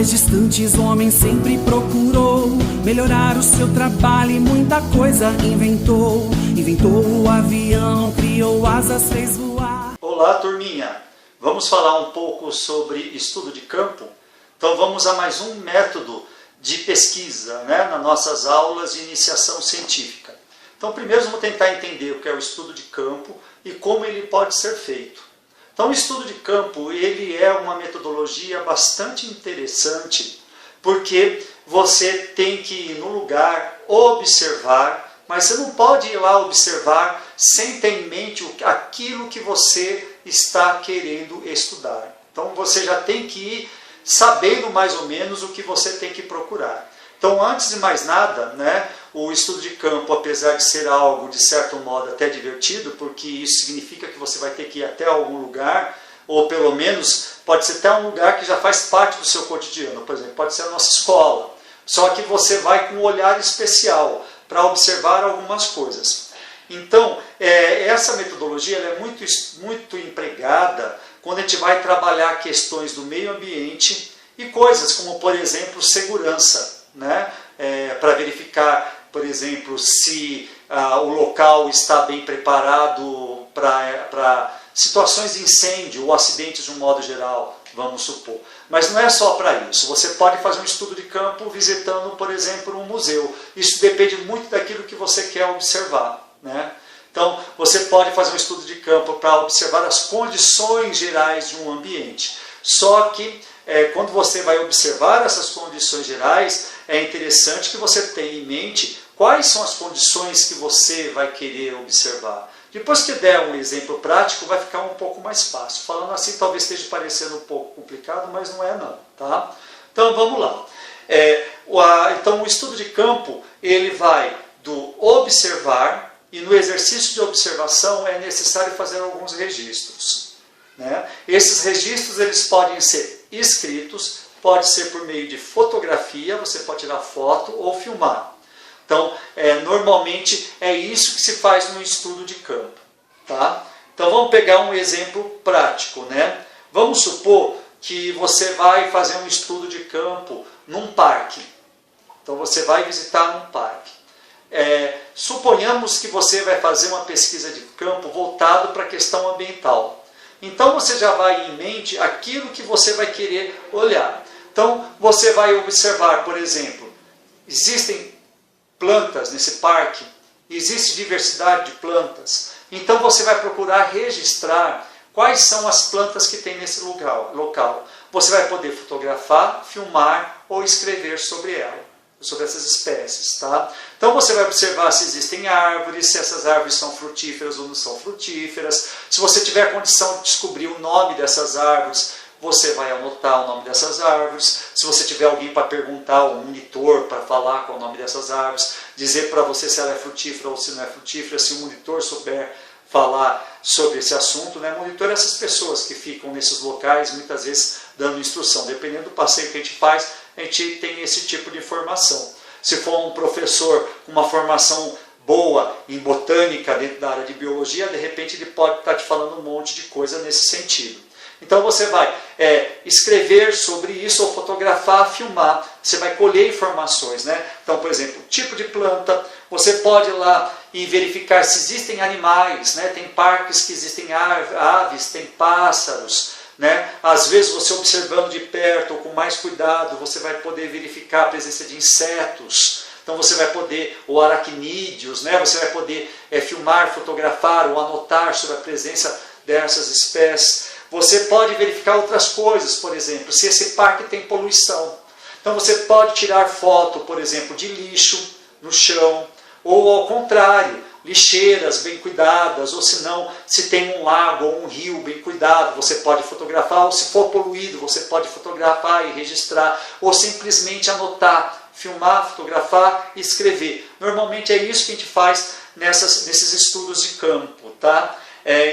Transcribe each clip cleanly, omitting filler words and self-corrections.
lugares distantes o homem sempre procurou melhorar o seu trabalho e muita coisa inventou. Inventou o avião, criou asas, fez voar. Olá, turminha! Vamos falar um pouco sobre estudo de campo? Então vamos a mais um método de pesquisa, nas nossas aulas de iniciação científica. Então primeiro vamos tentar entender o que é o estudo de campo e como ele pode ser feito. Então o estudo de campo ele é uma metodologia bastante interessante, porque você tem que ir no lugar, observar, mas você não pode ir lá observar sem ter em mente aquilo que você está querendo estudar. Então você já tem que ir sabendo mais ou menos o que você tem que procurar. Então antes de mais nada, o estudo de campo, apesar de ser algo de certo modo até divertido, porque isso significa que você vai ter que ir até algum lugar, ou pelo menos pode ser até um lugar que já faz parte do seu cotidiano, por exemplo, pode ser a nossa escola, só que você vai com um olhar especial para observar algumas coisas. Então, essa metodologia ela é muito empregada quando a gente vai trabalhar questões do meio ambiente e coisas como, por exemplo, segurança, para verificar, por exemplo, se o local está bem preparado para situações de incêndio ou acidentes de um modo geral, vamos supor. Mas não é só para isso. Você pode fazer um estudo de campo visitando, por exemplo, um museu. Isso depende muito daquilo que você quer observar. Então, você pode fazer um estudo de campo para observar as condições gerais de um ambiente. Só que, quando você vai observar essas condições gerais, é interessante que você tenha em mente quais são as condições que você vai querer observar. Depois que der um exemplo prático, vai ficar um pouco mais fácil. Falando assim, talvez esteja parecendo um pouco complicado, mas não é não. Tá? Então, vamos lá. Então, o estudo de campo, ele vai do observar, e no exercício de observação é necessário fazer alguns registros. Esses registros eles podem ser escritos, pode ser por meio de fotografia, você pode tirar foto ou filmar. Então, normalmente é isso que se faz no estudo de campo. Tá? Então vamos pegar um exemplo prático. Vamos supor que você vai fazer um estudo de campo num parque. Então você vai visitar num parque. Suponhamos que você vai fazer uma pesquisa de campo voltado para a questão ambiental. Então você já vai em mente aquilo que você vai querer olhar. Então você vai observar, por exemplo, existem plantas nesse parque, existe diversidade de plantas. Então você vai procurar registrar quais são as plantas que tem nesse local. Você vai poder fotografar, filmar ou escrever sobre ela, sobre essas espécies. Tá? Então você vai observar se existem árvores, se essas árvores são frutíferas ou não são frutíferas. Se você tiver condição de descobrir o nome dessas árvores, você vai anotar o nome dessas árvores. Se você tiver alguém para perguntar, um monitor para falar qual é o nome dessas árvores, dizer para você se ela é frutífera ou se não é frutífera, se o monitor souber falar sobre esse assunto. Monitor é essas pessoas que ficam nesses locais, muitas vezes dando instrução. Dependendo do passeio que a gente faz, a gente tem esse tipo de informação. Se for um professor com uma formação boa em botânica dentro da área de biologia, de repente ele pode estar te falando um monte de coisa nesse sentido. Então você vai escrever sobre isso, ou fotografar, filmar. Você vai colher informações. Então, por exemplo, tipo de planta. Você pode ir lá e verificar se existem animais. Tem parques que existem aves, tem pássaros. Às vezes você observando de perto ou com mais cuidado, você vai poder verificar a presença de insetos. Então você vai poder, ou aracnídeos, você vai poder filmar, fotografar ou anotar sobre a presença dessas espécies. Você pode verificar outras coisas, por exemplo, se esse parque tem poluição. Então você pode tirar foto, por exemplo, de lixo no chão, ou ao contrário, lixeiras bem cuidadas, ou se não, se tem um lago ou um rio bem cuidado, você pode fotografar, ou se for poluído, você pode fotografar e registrar, ou simplesmente anotar, filmar, fotografar e escrever. Normalmente é isso que a gente faz nesses estudos de campo. Tá?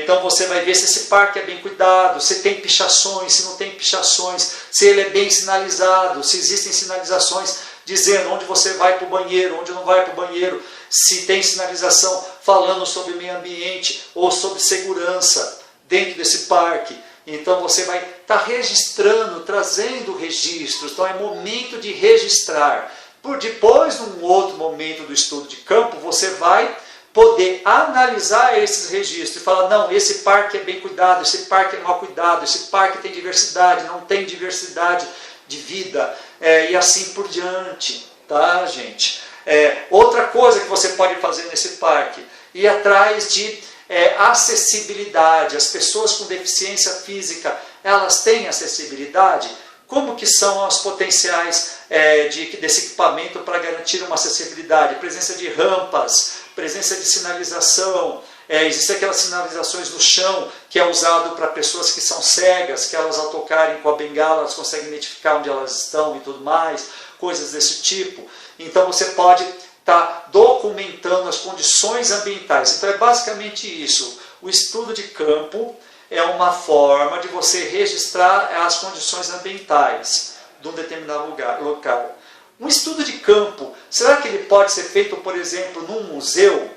Então você vai ver se esse parque é bem cuidado, se tem pichações, se não tem pichações, se ele é bem sinalizado, se existem sinalizações dizendo onde você vai para o banheiro, onde não vai para o banheiro, se tem sinalização falando sobre meio ambiente ou sobre segurança dentro desse parque. Então você vai estar registrando, trazendo registros. Então é momento de registrar. Por depois, num outro momento do estudo de campo, você vai poder analisar esses registros e falar, não, esse parque é bem cuidado, esse parque é mal cuidado, esse parque tem diversidade, não tem diversidade de vida, e assim por diante, tá, gente? Outra coisa que você pode fazer nesse parque, ir atrás de acessibilidade. As pessoas com deficiência física, elas têm acessibilidade? Como que são os potenciais desse equipamento para garantir uma acessibilidade? Presença de rampas, presença de sinalização, existem aquelas sinalizações no chão que é usado para pessoas que são cegas, que elas ao tocarem com a bengala, elas conseguem identificar onde elas estão e tudo mais, coisas desse tipo. Então você pode estar documentando as condições ambientais. Então é basicamente isso. O estudo de campo é uma forma de você registrar as condições ambientais de um determinado local. Um estudo de campo, será que ele pode ser feito, por exemplo, num museu?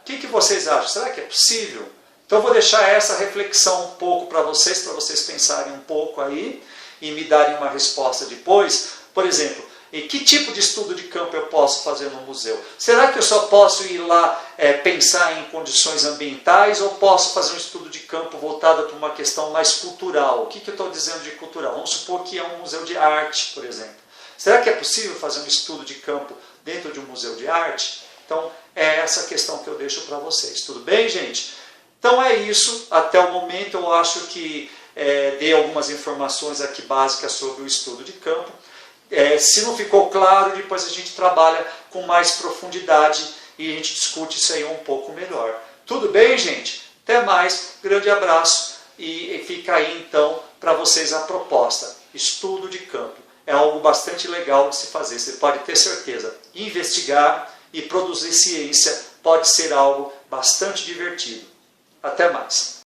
O que vocês acham? Será que é possível? Então eu vou deixar essa reflexão um pouco para vocês pensarem um pouco aí e me darem uma resposta depois. Por exemplo, e que tipo de estudo de campo eu posso fazer no museu? Será que eu só posso ir lá pensar em condições ambientais ou posso fazer um estudo de campo voltado para uma questão mais cultural? O que eu estou dizendo de cultural? Vamos supor que é um museu de arte, por exemplo. Será que é possível fazer um estudo de campo dentro de um museu de arte? Então, é essa questão que eu deixo para vocês. Tudo bem, gente? Então é isso. Até o momento eu acho que dei algumas informações aqui básicas sobre o estudo de campo. Se não ficou claro, depois a gente trabalha com mais profundidade e a gente discute isso aí um pouco melhor. Tudo bem, gente? Até mais. Grande abraço. E fica aí então para vocês a proposta. Estudo de campo. É algo bastante legal de se fazer, você pode ter certeza. Investigar e produzir ciência pode ser algo bastante divertido. Até mais.